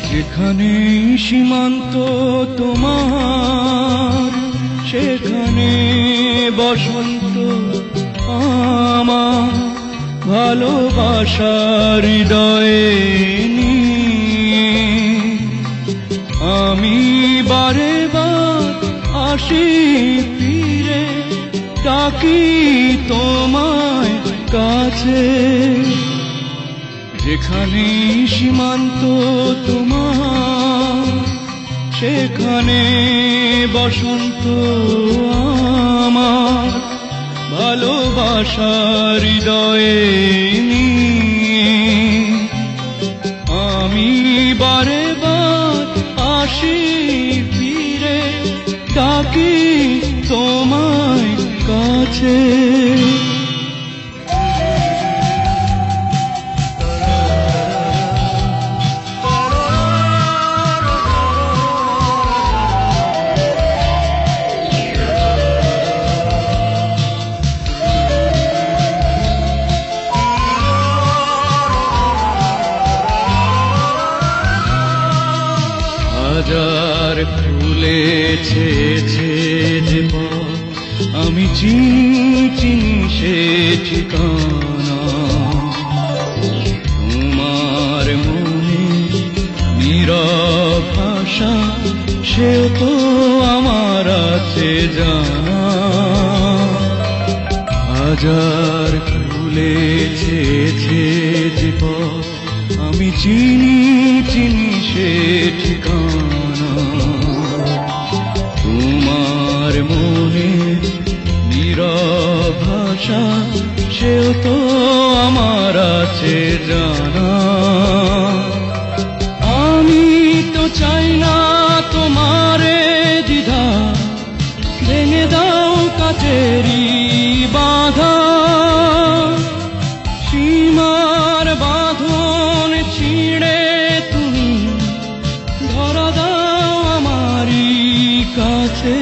যেখানে সীমান্ত তোমার সেখানে বসন্ত আমার ভালোবাসার হৃদয়ে নিয়ে আমি বারে বার আসি ফিরে ডাকি তোমায় কাছে। যেখানে সীমান্ত তোমার সেখানে বসন্ত আমার ভালোবাসার হৃদয়ে নিয়ে আমি বারে বার আসি ফিরে ডাকি তোমায় কাছে। হাজার ফুলেছে যে আমি চিনি সে ঠিকানা তোমার মনে নীরব ভাষা সেও তো আমার আছে জানা। হাজার ফুলেছে যে আমি চিনি সে ঠিকানা তোমার মনে নীরব ভাষা সেও তো আমার আছে জানা। আমি তো চাই না তোমারে দ্বিধা ভেঙে দাও কাছেরই বাধা সীমার বাঁধন ছিঁড়ে তুমি ধরা দাও আমারই কাছে।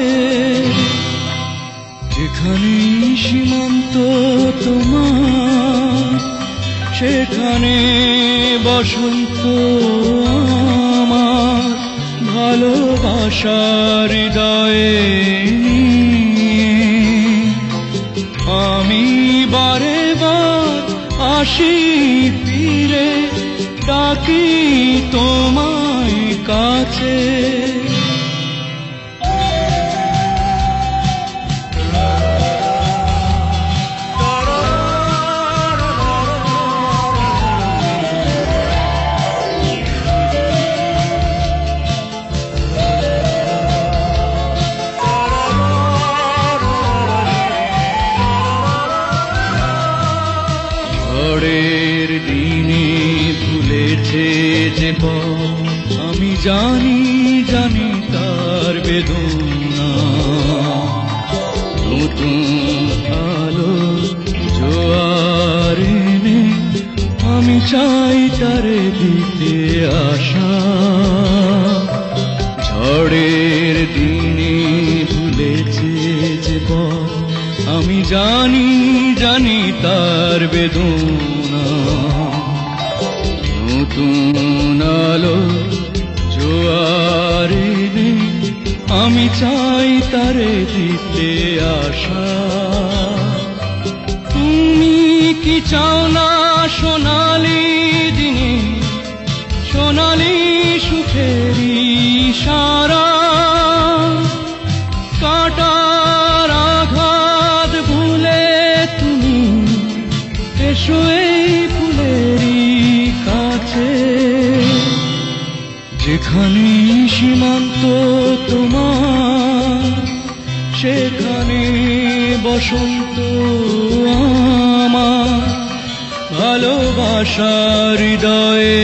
যেখানে সীমান্ত তোমার সেখানে বসন্ত আমার ভালোবাসার হৃদয়ে নিয়ে আমি বারে বার আসি ফিরে ডাকি তোমায় কাছে। ঝড়ের দিনে ভুলেছে যে আমি জানি তার বেদনা নতুন আলো জোয়ার এনে আমি চাই তারে দিতে আশা। ঝড়ের দিনে ভুলেছে যে আমি জানি তার বেদনা নতুন আলো জোয়ার এনে আমি চাই তারে দিতে আশা। তুমি কি চাও না সোনালি দিনে সোনালি সুখেরই সারা কাটার আঘাত ভুলে তুমি এসো এই ফুলেরই কাছে। যেখানে সীমান্ত তোমার সেখানে বসন্ত আমার ভালোবাসার হৃদয়ে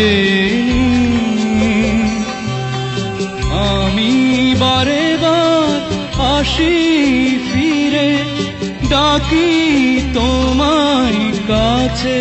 আমি বারে বার আসি ফিরে ডাকি তোমার কাছে।